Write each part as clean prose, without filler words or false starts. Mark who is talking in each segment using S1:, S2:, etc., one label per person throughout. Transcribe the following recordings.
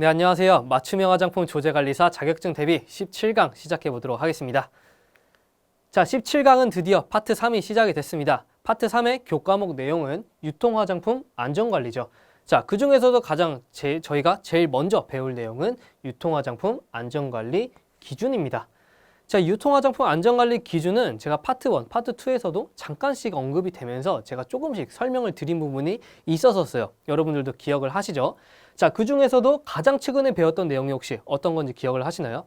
S1: 네, 안녕하세요. 맞춤형 화장품 조제관리사 자격증 대비 17강 시작해 보도록 하겠습니다. 자, 17강은 드디어 파트 3이 시작이 됐습니다. 파트 3의 교과목 내용은 유통화장품 안전관리죠. 자, 그 중에서도 저희가 제일 먼저 배울 내용은 유통화장품 안전관리 기준입니다. 자, 유통화장품 안전관리 기준은 제가 파트 1, 파트 2에서도 잠깐씩 언급이 되면서 제가 조금씩 설명을 드린 부분이 있었어요. 여러분들도 기억을 하시죠? 자, 그 중에서도 가장 최근에 배웠던 내용이 혹시 어떤 건지 기억을 하시나요?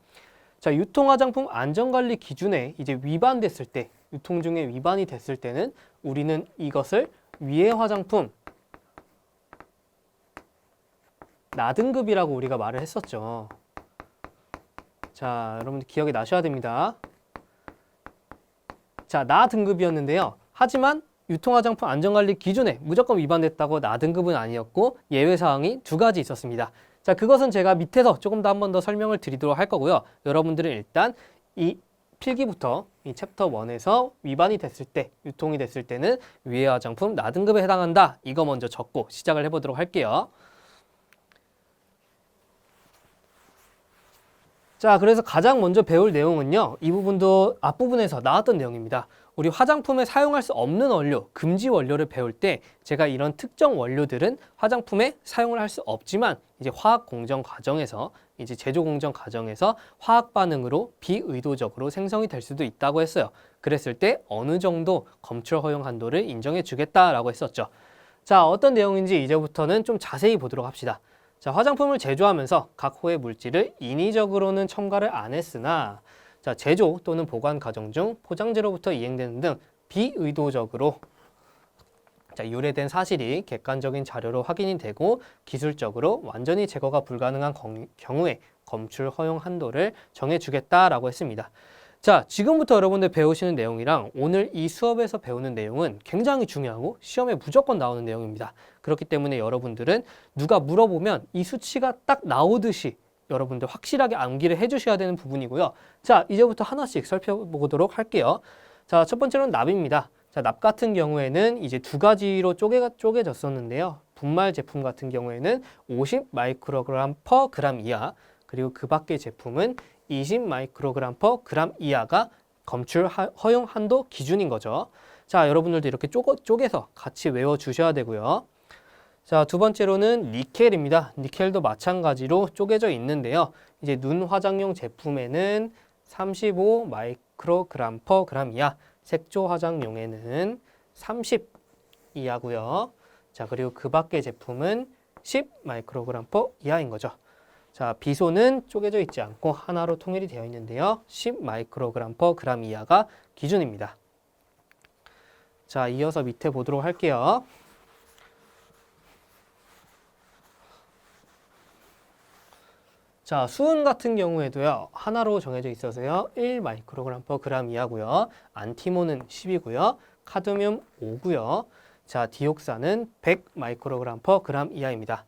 S1: 자, 유통화장품 안전관리 기준에 이제 위반됐을 때, 유통 중에 위반이 됐을 때는 우리는 이것을 위해 화장품 나등급이라고 우리가 말을 했었죠. 자, 여러분들 기억이 나셔야 됩니다. 자, 나등급이었는데요. 하지만 유통화장품 안전관리 기준에 무조건 위반됐다고 나등급은 아니었고 예외사항이 두 가지 있었습니다. 자, 그것은 제가 밑에서 조금 더 한 번 더 설명을 드리도록 할 거고요. 여러분들은 일단 이 필기부터 이 챕터 1에서 위반이 됐을 때, 유통이 됐을 때는 위해 화장품 나등급에 해당한다. 이거 먼저 적고 시작을 해보도록 할게요. 자, 그래서 가장 먼저 배울 내용은요. 이 부분도 앞부분에서 나왔던 내용입니다. 우리 화장품에 사용할 수 없는 원료, 금지 원료를 배울 때 제가 이런 특정 원료들은 화장품에 사용을 할 수 없지만 이제 화학 공정 과정에서 이제 제조 공정 과정에서 화학 반응으로 비의도적으로 생성이 될 수도 있다고 했어요. 그랬을 때 어느 정도 검출 허용 한도를 인정해 주겠다라고 했었죠. 자, 어떤 내용인지 이제부터는 좀 자세히 보도록 합시다. 자, 화장품을 제조하면서 각 호의 물질을 인위적으로는 첨가를 안 했으나 자, 제조 또는 보관 과정 중 포장재로부터 이행되는 등 비의도적으로 자, 유래된 사실이 객관적인 자료로 확인이 되고 기술적으로 완전히 제거가 불가능한 경우에 검출 허용 한도를 정해주겠다라고 했습니다. 자, 지금부터 여러분들 배우시는 내용이랑 오늘 이 수업에서 배우는 내용은 굉장히 중요하고 시험에 무조건 나오는 내용입니다. 그렇기 때문에 여러분들은 누가 물어보면 이 수치가 딱 나오듯이 여러분들 확실하게 암기를 해주셔야 되는 부분이고요. 자, 이제부터 하나씩 살펴보도록 할게요. 자, 첫 번째로는 납입니다. 자, 납 같은 경우에는 이제 두 가지로 쪼개졌었는데요. 분말 제품 같은 경우에는 50 마이크로그램 퍼 그램 이하, 그리고 그 밖의 제품은 20 마이크로그램 퍼 그램 이하가 검출 허용 한도 기준인 거죠. 자, 여러분들도 이렇게 쪼개서 같이 외워주셔야 되고요. 자, 두 번째로는 니켈입니다. 니켈도 마찬가지로 쪼개져 있는데요. 이제 눈 화장용 제품에는 35 마이크로그램 퍼 그램 이하, 색조 화장용에는 30 이하고요. 자, 그리고 그 밖의 제품은 10 마이크로그램 퍼 이하인 거죠. 자, 비소는 쪼개져 있지 않고 하나로 통일이 되어 있는데요. 10 마이크로그램 퍼 그램 이하가 기준입니다. 자, 이어서 밑에 보도록 할게요. 자, 수은 같은 경우에도요. 하나로 정해져 있어서요. 1 마이크로그램 퍼 그램 이하고요. 안티몬은 10이고요. 카드뮴 5고요. 자, 디옥산은 100 마이크로그램 퍼 그램 이하입니다.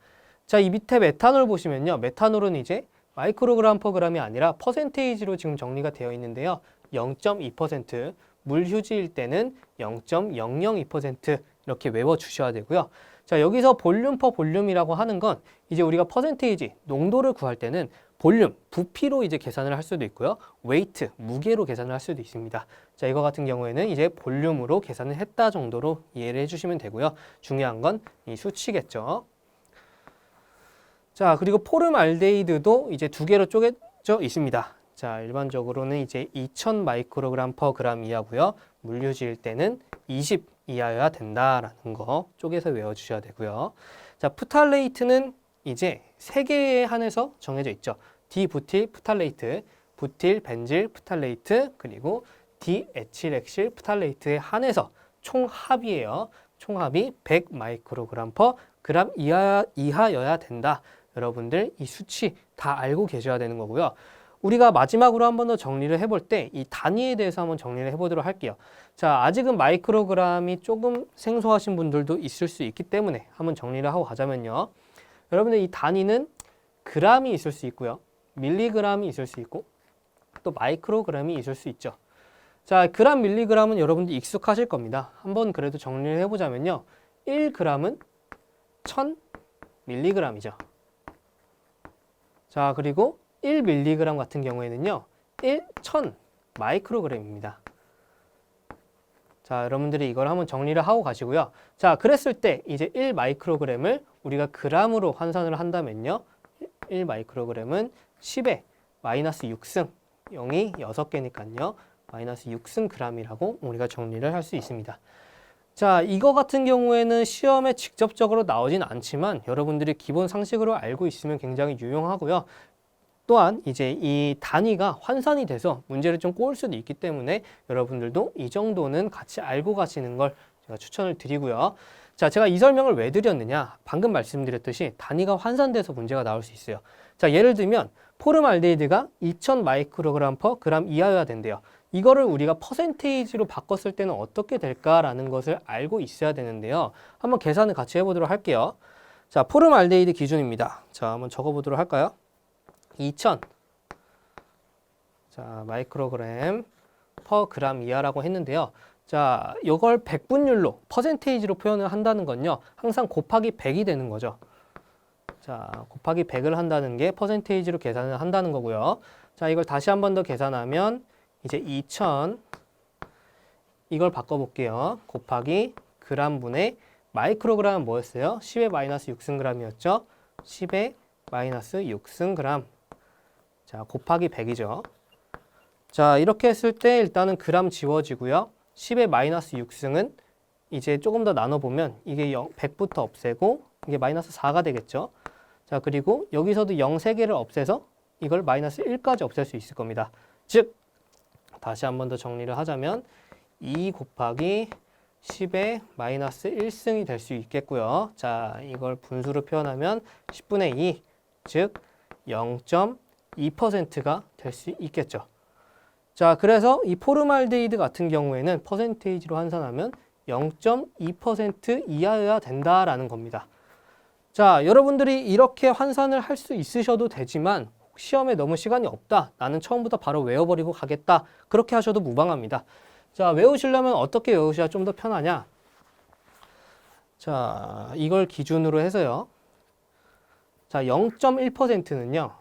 S1: 자, 이 밑에 메탄올 보시면요. 메탄올은 이제 마이크로그램 퍼 그램이 아니라 퍼센테이지로 지금 정리가 되어 있는데요. 0.2%, 물휴지일 때는 0.002% 이렇게 외워주셔야 되고요. 자, 여기서 볼륨 퍼 볼륨이라고 하는 건 이제 우리가 퍼센테이지, 농도를 구할 때는 볼륨, 부피로 이제 계산을 할 수도 있고요. 웨이트, 무게로 계산을 할 수도 있습니다. 자, 이거 같은 경우에는 이제 볼륨으로 계산을 했다 정도로 이해를 해주시면 되고요. 중요한 건 이 수치겠죠. 자, 그리고 포름알데히드도 이제 두 개로 쪼개져 있습니다. 자, 일반적으로는 이제 2000 마이크로그램 퍼 그램 이하고요. 물휴지일 때는 20 이하여야 된다라는 거 쪼개서 외워주셔야 되고요. 자, 프탈레이트는 이제 세 개에 한해서 정해져 있죠. 디부틸 프탈레이트, 부틸 벤질 프탈레이트, 그리고 디에틸엑실 프탈레이트에 한해서 총합이에요. 총합이 100 마이크로그램 퍼 그램 이하여야 된다. 여러분들 이 수치 다 알고 계셔야 되는 거고요. 우리가 마지막으로 한 번 더 정리를 해볼 때 이 단위에 대해서 한번 정리를 해보도록 할게요. 자, 아직은 마이크로그램이 조금 생소하신 분들도 있을 수 있기 때문에 한번 정리를 하고 가자면요. 여러분들 이 단위는 그램이 있을 수 있고요. 밀리그램이 있을 수 있고 또 마이크로그램이 있을 수 있죠. 자, 그램, 밀리그램은 여러분들 익숙하실 겁니다. 한번 그래도 정리를 해보자면요. 1g은 1000mg이죠. 자, 그리고 1mg 같은 경우에는요. 1000 마이크로그램입니다. 자, 여러분들이 이걸 한번 정리를 하고 가시고요. 자, 그랬을 때 이제 1 마이크로그램을 우리가 그램으로 환산을 한다면요. 1 마이크로그램은 10의 마이너스 6승, 0이 6개니까요. 마이너스 6승 g이라고 우리가 정리를 할 수 있습니다. 자, 이거 같은 경우에는 시험에 직접적으로 나오진 않지만 여러분들이 기본 상식으로 알고 있으면 굉장히 유용하고요. 또한 이제 이 단위가 환산이 돼서 문제를 좀 꼬을 수도 있기 때문에 여러분들도 이 정도는 같이 알고 가시는 걸 제가 추천을 드리고요. 자, 제가 이 설명을 왜 드렸느냐? 방금 말씀드렸듯이 단위가 환산돼서 문제가 나올 수 있어요. 자, 예를 들면 포름알데히드가 2000 마이크로그램 퍼 그램 이하여야 된대요. 이거를 우리가 퍼센테이지로 바꿨을 때는 어떻게 될까라는 것을 알고 있어야 되는데요. 한번 계산을 같이 해보도록 할게요. 자, 포름알데히드 기준입니다. 자, 한번 적어보도록 할까요? 2000 자, 마이크로그램 퍼 그램 이하라고 했는데요. 자, 이걸 백분율로 퍼센테이지로 표현을 한다는 건요. 항상 곱하기 100이 되는 거죠. 자, 곱하기 100을 한다는 게 퍼센테이지로 계산을 한다는 거고요. 자, 이걸 다시 한 번 더 계산하면 이제 2000 이걸 바꿔볼게요. 곱하기 그램분의 마이크로그램은 뭐였어요? 10의 마이너스 6승 g이었죠. 10의 마이너스 6승 g. 자, 곱하기 100이죠. 자, 이렇게 했을 때 일단은 그램 지워지고요. 10의 마이너스 6승은 이제 조금 더 나눠보면 이게 100부터 없애고 이게 마이너스 4가 되겠죠. 자, 그리고 여기서도 0 3개를 없애서 이걸 마이너스 1까지 없앨 수 있을 겁니다. 즉, 다시 한 번 더 정리를 하자면 2 곱하기 10의 마이너스 1승이 될 수 있겠고요. 자, 이걸 분수로 표현하면 10분의 2, 즉 0.2%가 될 수 있겠죠. 자, 그래서 이 포름알데히드 같은 경우에는 퍼센테이지로 환산하면 0.2% 이하여야 된다라는 겁니다. 자, 여러분들이 이렇게 환산을 할 수 있으셔도 되지만 시험에 너무 시간이 없다. 나는 처음부터 바로 외워버리고 가겠다. 그렇게 하셔도 무방합니다. 자, 외우시려면 어떻게 외우셔야 좀 더 편하냐? 자, 이걸 기준으로 해서요. 자, 0.1%는요.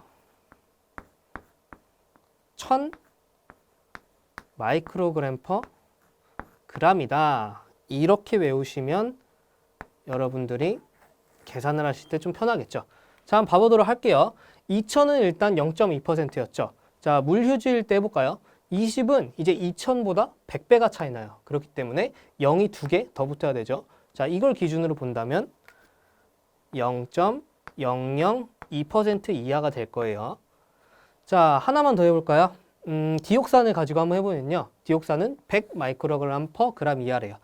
S1: 1000 마이크로그램 퍼 그램이다. 이렇게 외우시면 여러분들이 계산을 하실 때 좀 편하겠죠. 자, 한번 봐보도록 할게요. 2000은 일단 0.2%였죠. 자, 물휴지일 때 해볼까요? 20은 이제 2000보다 100배가 차이 나요. 그렇기 때문에 0이 2개 더 붙어야 되죠. 자, 이걸 기준으로 본다면 0.002% 이하가 될 거예요. 자, 하나만 더 해볼까요? 디옥산을 가지고 한번 해보면요. 디옥산은 100 마이크로그램 퍼 그램 이하래요.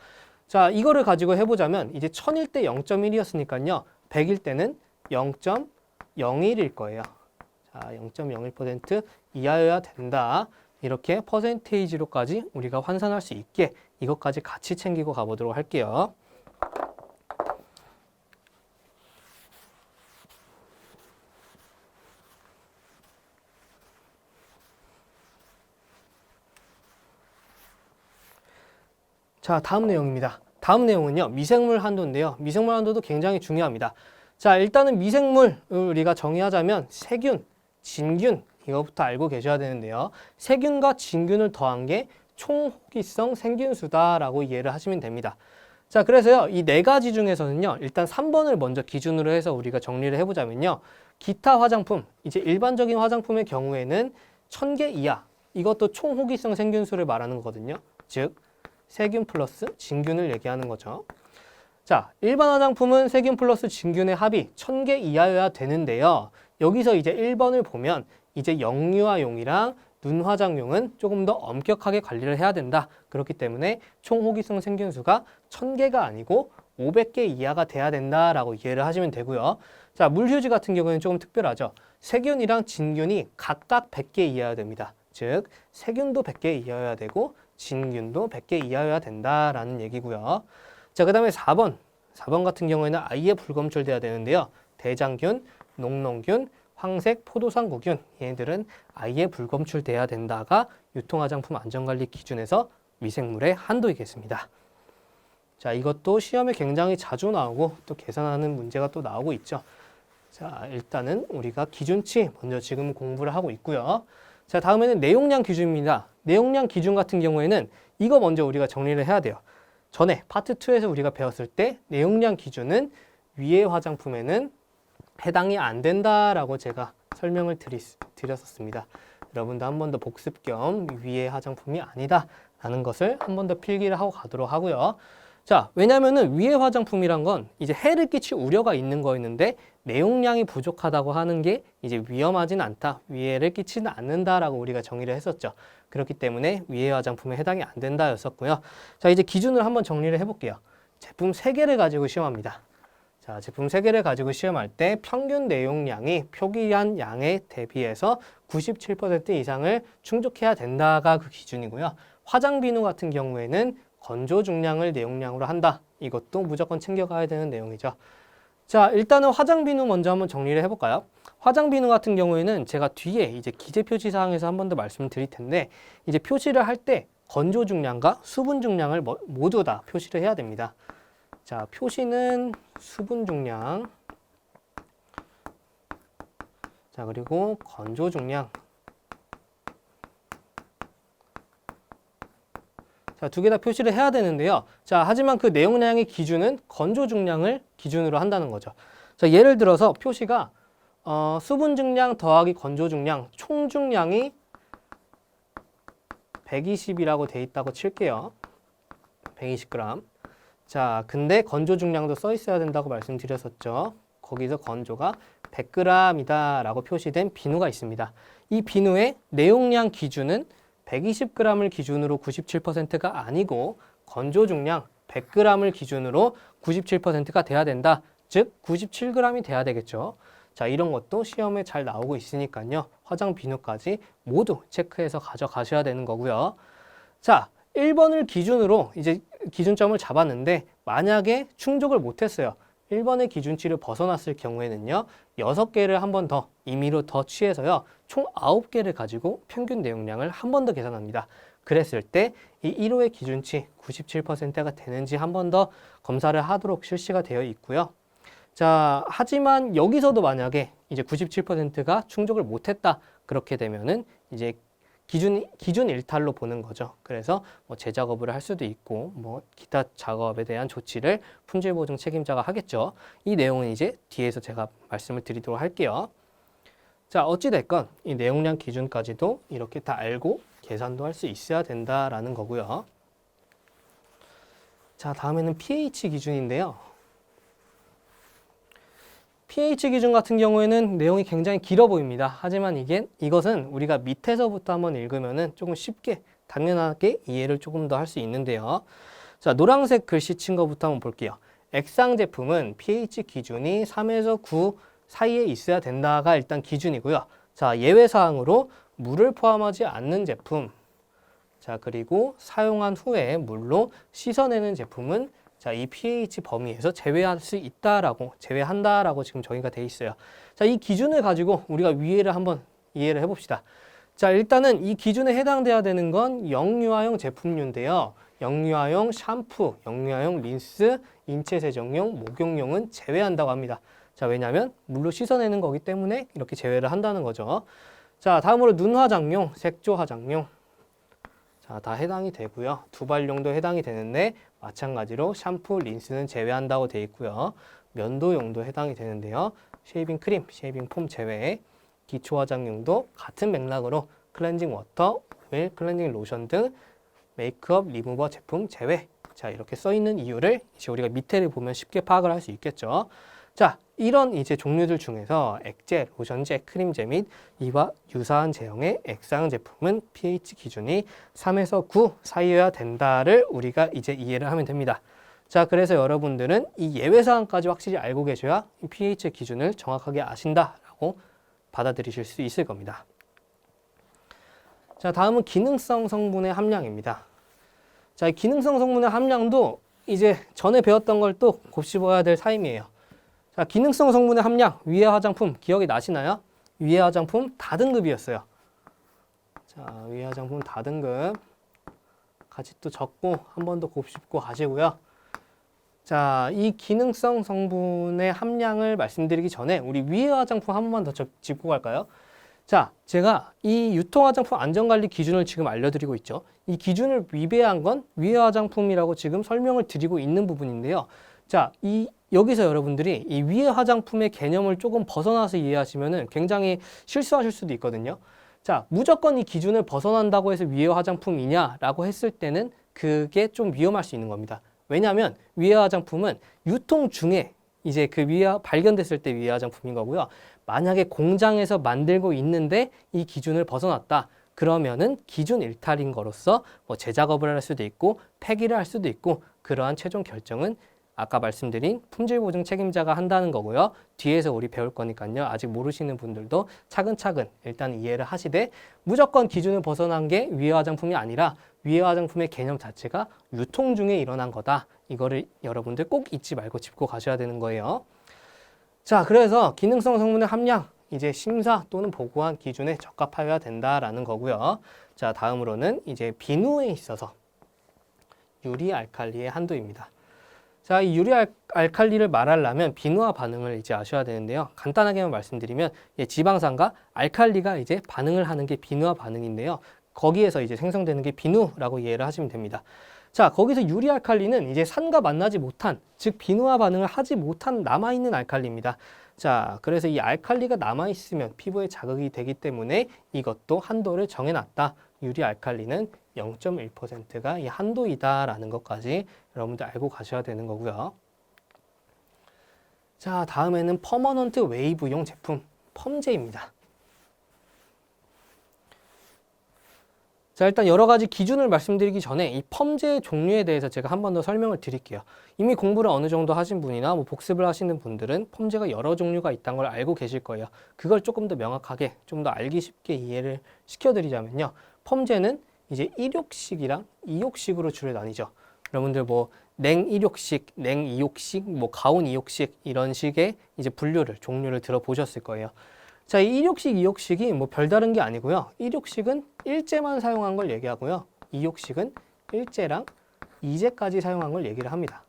S1: 자, 이거를 가지고 해보자면 이제 1000일 때 0.1이었으니까요. 100일 때는 0.01일 거예요. 자, 0.01% 이하여야 된다. 이렇게 퍼센테이지로까지 우리가 환산할 수 있게 이것까지 같이 챙기고 가보도록 할게요. 자, 다음 내용입니다. 다음 내용은요. 미생물 한도인데요. 미생물 한도도 굉장히 중요합니다. 자, 일단은 미생물 우리가 정의하자면 세균, 진균 이거부터 알고 계셔야 되는데요. 세균과 진균을 더한 게 총호기성 생균수다라고 이해를 하시면 됩니다. 자, 그래서요. 이 네 가지 중에서는요. 일단 3번을 먼저 기준으로 해서 우리가 정리를 해보자면요. 기타 화장품, 이제 일반적인 화장품의 경우에는 1000개 이하, 이것도 총호기성 생균수를 말하는 거거든요. 즉, 세균 플러스 진균을 얘기하는 거죠. 자, 일반 화장품은 세균 플러스 진균의 합이 1000개 이하여야 되는데요. 여기서 이제 1번을 보면 이제 영유아용이랑 눈화장용은 조금 더 엄격하게 관리를 해야 된다. 그렇기 때문에 총호기성 생균수가 1000개가 아니고 500개 이하가 돼야 된다라고 이해를 하시면 되고요. 자, 물휴지 같은 경우는 조금 특별하죠. 세균이랑 진균이 각각 100개 이하여야 됩니다. 즉, 세균도 100개 이하여야 되고 진균도 100개 이하여야 된다라는 얘기고요. 자, 그 다음에 4번 같은 경우에는 아예 불검출돼야 되는데요. 대장균, 녹농균, 황색 포도상구균 얘네들은 아예 불검출돼야 된다가 유통화장품 안전관리 기준에서 미생물의 한도이겠습니다. 자, 이것도 시험에 굉장히 자주 나오고 또 계산하는 문제가 또 나오고 있죠. 자, 일단은 우리가 기준치 먼저 지금 공부를 하고 있고요. 자, 다음에는 내용량 기준입니다. 내용량 기준 같은 경우에는 이거 먼저 우리가 정리를 해야 돼요. 전에 파트 2에서 우리가 배웠을 때 내용량 기준은 위의 화장품에는 해당이 안 된다라고 제가 설명을 드렸었습니다. 여러분도 한 번 더 복습 겸 위의 화장품이 아니다 라는 것을 한 번 더 필기를 하고 가도록 하고요. 자, 왜냐면은 위의 화장품이란 건 이제 해를 끼칠 우려가 있는 거였는데 내용량이 부족하다고 하는 게 이제 위험하진 않다, 위해를 끼치는 않는다라고 우리가 정의를 했었죠. 그렇기 때문에 위의 화장품에 해당이 안 된다였었고요. 자, 이제 기준을 한번 정리를 해볼게요. 제품 3개를 가지고 시험합니다. 자, 제품 3개를 가지고 시험할 때 평균 내용량이 표기한 양에 대비해서 97% 이상을 충족해야 된다가 그 기준이고요. 화장 비누 같은 경우에는 건조 중량을 내용량으로 한다. 이것도 무조건 챙겨가야 되는 내용이죠. 자, 일단은 화장 비누 먼저 한번 정리를 해볼까요? 화장 비누 같은 경우에는 제가 뒤에 이제 기재 표시 사항에서 한 번 더 말씀을 드릴 텐데 이제 표시를 할 때 건조 중량과 수분 중량을 모두 다 표시를 해야 됩니다. 자, 표시는 수분 중량, 자, 그리고 건조 중량. 자, 2개 다 표시를 해야 되는데요. 자, 하지만 그 내용량의 기준은 건조 중량을 기준으로 한다는 거죠. 자, 예를 들어서 표시가 수분 중량 더하기 건조 중량, 총 중량이 120이라고 돼 있다고 칠게요. 120g. 자, 근데 건조 중량도 써 있어야 된다고 말씀드렸었죠. 거기서 건조가 100g이다 라고 표시된 비누가 있습니다. 이 비누의 내용량 기준은 120g을 기준으로 97%가 아니고 건조 중량 100g을 기준으로 97%가 돼야 된다. 즉 97g이 돼야 되겠죠. 자, 이런 것도 시험에 잘 나오고 있으니까요. 화장 비누까지 모두 체크해서 가져가셔야 되는 거고요. 자, 1번을 기준으로 이제 기준점을 잡았는데 만약에 충족을 못했어요. 1번의 기준치를 벗어났을 경우에는요. 6개를 한 번 더 임의로 더 취해서요. 총 9개를 가지고 평균 내용량을 한 번 더 계산합니다. 그랬을 때 이 1호의 기준치 97%가 되는지 한 번 더 검사를 하도록 실시가 되어 있고요. 자, 하지만 여기서도 만약에 이제 97%가 충족을 못했다. 그렇게 되면은 이제 기준 일탈로 보는 거죠. 그래서 뭐 재작업을 할 수도 있고 뭐 기타 작업에 대한 조치를 품질 보증 책임자가 하겠죠. 이 내용은 이제 뒤에서 제가 말씀을 드리도록 할게요. 자, 어찌 됐건 이 내용량 기준까지도 이렇게 다 알고 계산도 할 수 있어야 된다라는 거고요. 자, 다음에는 pH 기준인데요. pH 기준 같은 경우에는 내용이 굉장히 길어 보입니다. 하지만 이것은 우리가 밑에서부터 한번 읽으면은 조금 쉽게 당연하게 이해를 조금 더 할 수 있는데요. 자, 노란색 글씨 친 거부터 한번 볼게요. 액상 제품은 pH 기준이 3에서 9 사이에 있어야 된다가 일단 기준이고요. 자, 예외 사항으로 물을 포함하지 않는 제품. 자, 그리고 사용한 후에 물로 씻어내는 제품은 자, 이 pH 범위에서 제외할 수 있다라고, 제외한다라고 지금 정의가 돼 있어요. 자, 이 기준을 가지고 우리가 위해를 한번 이해를 해봅시다. 자, 일단은 이 기준에 해당돼야 되는 건 영유아용 제품류인데요. 영유아용 샴푸, 영유아용 린스, 인체 세정용, 목욕용은 제외한다고 합니다. 자, 왜냐하면 물로 씻어내는 거기 때문에 이렇게 제외를 한다는 거죠. 자, 다음으로 눈 화장용, 색조 화장용. 자, 다 해당이 되고요. 두발용도 해당이 되는데 마찬가지로 샴푸, 린스는 제외한다고 되어 있고요. 면도용도 해당이 되는데요. 쉐이빙 크림, 쉐이빙 폼 제외, 기초 화장용도 같은 맥락으로 클렌징 워터, 오일, 클렌징 로션 등 메이크업 리무버 제품 제외. 자, 이렇게 써 있는 이유를 이제 우리가 밑에를 보면 쉽게 파악을 할 수 있겠죠. 자, 이런 이제 종류들 중에서 액제, 로션제, 크림제 및 이와 유사한 제형의 액상 제품은 pH 기준이 3에서 9 사이여야 된다를 우리가 이제 이해를 하면 됩니다. 자, 그래서 여러분들은 이 예외 사항까지 확실히 알고 계셔야 pH 기준을 정확하게 아신다라고 받아들이실 수 있을 겁니다. 자, 다음은 기능성 성분의 함량입니다. 자, 이 기능성 성분의 함량도 이제 전에 배웠던 걸 또 곱씹어야 될 사임이에요. 자, 기능성 성분의 함량, 위의 화장품 기억이 나시나요? 위의 화장품 다등급이었어요. 자, 위의 화장품 다등급 같이 또 적고 한 번 더 곱씹고 가시고요. 자, 이 기능성 성분의 함량을 말씀드리기 전에 우리 위해 화장품 한 번만 더 짚고 갈까요? 자, 제가 이 유통화장품 안전관리 기준을 지금 알려드리고 있죠. 이 기준을 위배한 건 위해 화장품이라고 지금 설명을 드리고 있는 부분인데요. 자, 여기서 여러분들이 이 위해 화장품의 개념을 조금 벗어나서 이해하시면은 굉장히 실수하실 수도 있거든요. 자, 무조건 이 기준을 벗어난다고 해서 위해 화장품이냐라고 했을 때는 그게 좀 위험할 수 있는 겁니다. 왜냐하면 위해 화장품은 유통 중에 이제 그 발견됐을 때 위해 화장품인 거고요. 만약에 공장에서 만들고 있는데 이 기준을 벗어났다. 그러면은 기준 일탈인 거로서 뭐 재작업을 할 수도 있고 폐기를 할 수도 있고 그러한 최종 결정은 아까 말씀드린 품질보증 책임자가 한다는 거고요. 뒤에서 우리 배울 거니까요. 아직 모르시는 분들도 차근차근 일단 이해를 하시되 무조건 기준을 벗어난 게 위해 화장품이 아니라 위해 화장품의 개념 자체가 유통 중에 일어난 거다. 이거를 여러분들 꼭 잊지 말고 짚고 가셔야 되는 거예요. 자, 그래서 기능성 성분의 함량 이제 심사 또는 보고한 기준에 적합하여야 된다라는 거고요. 자, 다음으로는 이제 비누에 있어서 유리 알칼리의 한도입니다. 자, 이 유리 알칼리를 말하려면 비누와 반응을 이제 아셔야 되는데요. 간단하게만 말씀드리면 지방산과 알칼리가 이제 반응을 하는 게 비누와 반응인데요. 거기에서 이제 생성되는 게 비누라고 이해를 하시면 됩니다. 자, 거기서 유리 알칼리는 이제 산과 만나지 못한, 즉 비누와 반응을 하지 못한 남아있는 알칼리입니다. 자, 그래서 이 알칼리가 남아있으면 피부에 자극이 되기 때문에 이것도 한도를 정해놨다. 유리 알칼리는 0.1%가 이 한도이다라는 것까지 여러분들 알고 가셔야 되는 거고요. 자, 다음에는 퍼머넌트 웨이브용 제품 펌제입니다. 자, 일단 여러 가지 기준을 말씀드리기 전에 이 펌제의 종류에 대해서 제가 한 번 더 설명을 드릴게요. 이미 공부를 어느 정도 하신 분이나 뭐 복습을 하시는 분들은 펌제가 여러 종류가 있다는 걸 알고 계실 거예요. 그걸 조금 더 명확하게, 좀 더 알기 쉽게 이해를 시켜드리자면요. 펌제는 이제 1욕식이랑 2욕식으로 주로 나뉘죠. 여러분들 뭐 냉 1욕식, 냉 2욕식, 뭐 가온 2욕식 이런 식의 이제 종류를 들어보셨을 거예요. 자, 이 1욕식, 2욕식이 뭐 별다른 게 아니고요. 1욕식은 일제만 사용한 걸 얘기하고요. 2욕식은 일제랑 이제까지 사용한 걸 얘기를 합니다.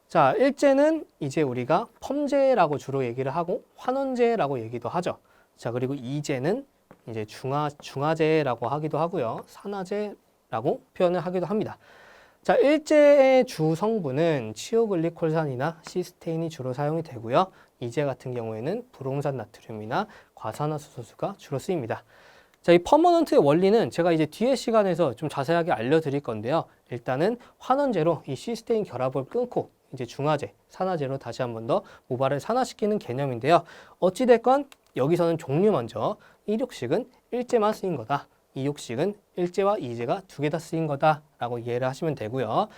S1: 자, 일제는 이제 우리가 펌제라고 주로 얘기를 하고 환원제라고 얘기도 하죠. 자, 그리고 이제는 이제 중화제라고 하기도 하고요. 산화제라고 표현을 하기도 합니다. 자, 일제의 주 성분은 치오글리콜산이나 시스테인이 주로 사용이 되고요. 이제 같은 경우에는 브롬산 나트륨이나 과산화수소수가 주로 쓰입니다. 자, 이 퍼머넌트의 원리는 제가 이제 뒤에 시간에서 좀 자세하게 알려드릴 건데요. 일단은 환원제로 이 시스테인 결합을 끊고 이제 중화제, 산화제로 다시 한 번 더 모발을 산화시키는 개념인데요. 어찌됐건 여기서는 종류 먼저 1욕식은 일제만 쓰인 거다. 2욕식은 일제와 이제가 두 개 다 쓰인 거다라고 이해를 하시면 되고요.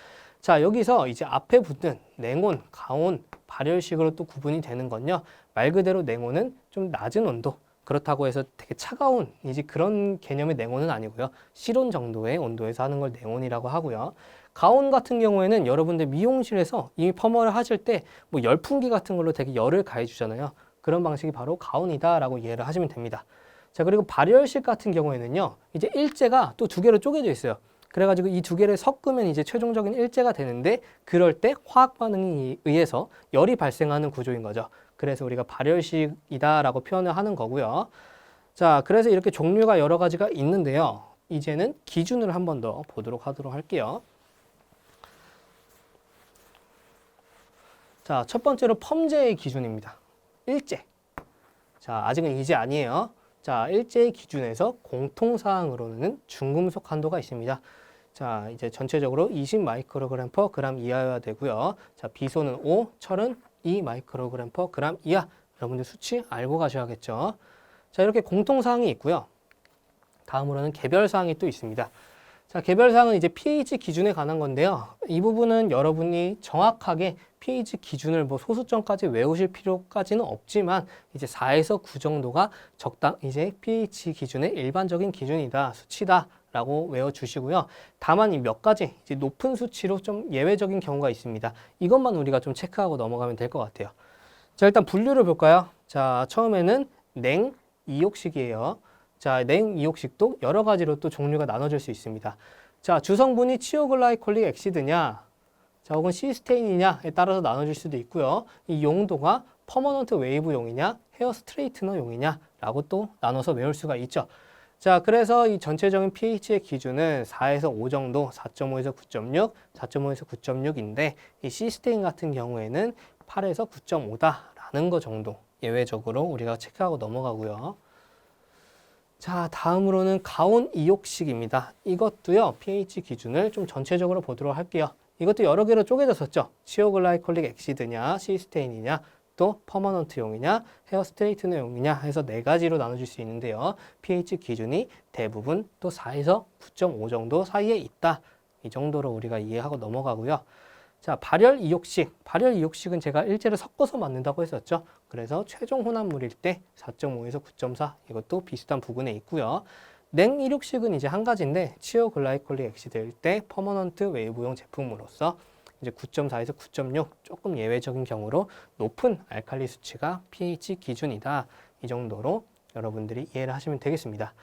S1: 자, 여기서 이제 앞에 붙는 냉온, 가온, 발열식으로 또 구분이 되는 건요. 말 그대로 냉온은 좀 낮은 온도, 그렇다고 해서 되게 차가운 이제 그런 개념의 냉온은 아니고요. 실온 정도의 온도에서 하는 걸 냉온이라고 하고요. 가온 같은 경우에는 여러분들 미용실에서 이미 펌어를 하실 때 뭐 열풍기 같은 걸로 되게 열을 가해 주잖아요. 그런 방식이 바로 가온이다라고 이해를 하시면 됩니다. 자, 그리고 발열식 같은 경우에는요. 이제 일제가 또 두 개로 쪼개져 있어요. 그래가지고 이 두 개를 섞으면 이제 최종적인 일제가 되는데 그럴 때 화학 반응에 의해서 열이 발생하는 구조인 거죠. 그래서 우리가 발열식이다라고 표현을 하는 거고요. 자, 그래서 이렇게 종류가 여러 가지가 있는데요. 이제는 기준을 한 번 더 보도록 하도록 할게요. 자, 첫 번째로 펌제의 기준입니다. 일제. 자, 아직은 이제 아니에요. 자, 일제의 기준에서 공통사항으로는 중금속 한도가 있습니다. 자, 이제 전체적으로 20 마이크로그램 퍼 그램 이하여야 되고요. 자, 비소는 5, 철은 2 마이크로그램 퍼 그램 이하. 여러분들 수치 알고 가셔야겠죠. 자, 이렇게 공통사항이 있고요. 다음으로는 개별사항이 또 있습니다. 자, 개별사항은 이제 pH 기준에 관한 건데요. 이 부분은 여러분이 정확하게 pH 기준을 뭐 소수점까지 외우실 필요까지는 없지만 이제 4에서 9 정도가 이제 pH 기준의 일반적인 기준이다, 수치다라고 외워주시고요. 다만 이 몇 가지 이제 높은 수치로 좀 예외적인 경우가 있습니다. 이것만 우리가 좀 체크하고 넘어가면 될 것 같아요. 자, 일단 분류를 볼까요? 자, 처음에는 냉 2욕식이에요. 자, 냉 2욕식도 여러 가지로 또 종류가 나눠질 수 있습니다. 자, 주성분이 치오글라이콜릭 액시드냐? 자, 혹은 시스테인이냐에 따라서 나눠질 수도 있고요. 이 용도가 퍼머넌트 웨이브용이냐, 헤어 스트레이트너용이냐라고 또 나눠서 외울 수가 있죠. 자, 그래서 이 전체적인 pH의 기준은 4에서 5 정도, 4.5에서 9.6, 4.5에서 9.6인데 이 시스테인 같은 경우에는 8에서 9.5다라는 거 정도 예외적으로 우리가 체크하고 넘어가고요. 자, 다음으로는 가온 이옥식입니다. 이것도요, pH 기준을 좀 전체적으로 보도록 할게요. 이것도 여러 개로 쪼개졌었죠. 치오글라이콜릭 엑시드냐, 시스테인이냐, 또 퍼머넌트용이냐, 헤어 스트레이트너용이냐 해서 4가지로 나눠질 수 있는데요. pH 기준이 대부분 또 4에서 9.5 정도 사이에 있다. 이 정도로 우리가 이해하고 넘어가고요. 자, 발열 이옥식. 발열 이옥식은 제가 일제를 섞어서 만든다고 했었죠. 그래서 최종 혼합물일 때 4.5에서 9.4 이것도 비슷한 부분에 있고요. 냉 이륙식은 이제 한 가지인데 치오글라이콜릭 엑시드일 때 퍼머넌트 웨이브용 제품으로서 이제 9.4에서 9.6 조금 예외적인 경우로 높은 알칼리 수치가 pH 기준이다. 이 정도로 여러분들이 이해를 하시면 되겠습니다.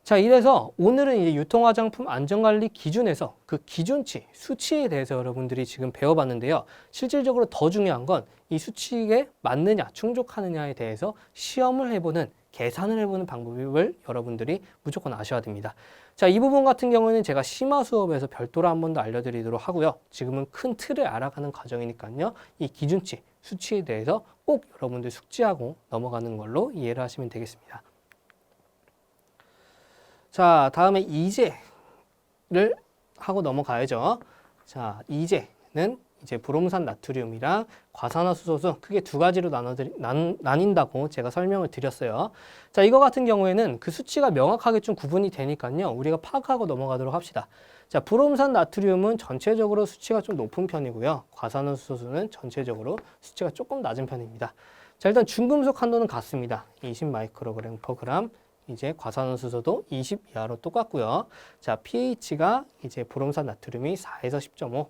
S1: 자, 이래서 오늘은 이제 유통화장품 안전관리 기준에서 그 기준치, 수치에 대해서 여러분들이 지금 배워봤는데요. 실질적으로 더 중요한 건 이 수치에 맞느냐, 충족하느냐에 대해서 시험을 해보는, 계산을 해보는 방법을 여러분들이 무조건 아셔야 됩니다. 자, 이 부분 같은 경우는 제가 심화 수업에서 별도로 한 번 더 알려드리도록 하고요. 지금은 큰 틀을 알아가는 과정이니까요. 이 기준치, 수치에 대해서 꼭 여러분들 숙지하고 넘어가는 걸로 이해를 하시면 되겠습니다. 자, 다음에 이제를 하고 넘어가야죠. 자, 이제는 이제 브롬산 나트륨이랑 과산화수소수 크게 2가지로 나뉜다고 제가 설명을 드렸어요. 자, 이거 같은 경우에는 그 수치가 명확하게 좀 구분이 되니까요. 우리가 파악하고 넘어가도록 합시다. 자, 브롬산 나트륨은 전체적으로 수치가 좀 높은 편이고요. 과산화수소수는 전체적으로 수치가 조금 낮은 편입니다. 자, 일단 중금속 한도는 같습니다. 20 마이크로그램 퍼 그램. 이제 과산화수소도 20 이하로 똑같고요. 자, pH가 이제 브롬산 나트륨이 4에서 10.5,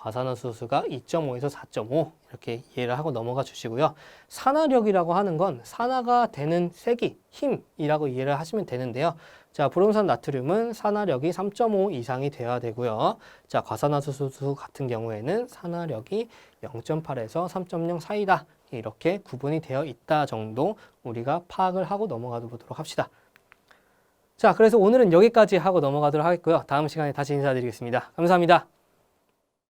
S1: 과산화수소가 2.5에서 4.5 이렇게 이해를 하고 넘어가 주시고요. 산화력이라고 하는 건 산화가 되는 세기, 힘이라고 이해를 하시면 되는데요. 자, 브롬산 나트륨은 산화력이 3.5 이상이 돼야 되고요. 자, 과산화수소 같은 경우에는 산화력이 0.8에서 3.0 사이다. 이렇게 구분이 되어 있다 정도 우리가 파악을 하고 넘어가 보도록 합시다. 자, 그래서 오늘은 여기까지 하고 넘어가도록 하겠고요. 다음 시간에 다시 인사드리겠습니다. 감사합니다.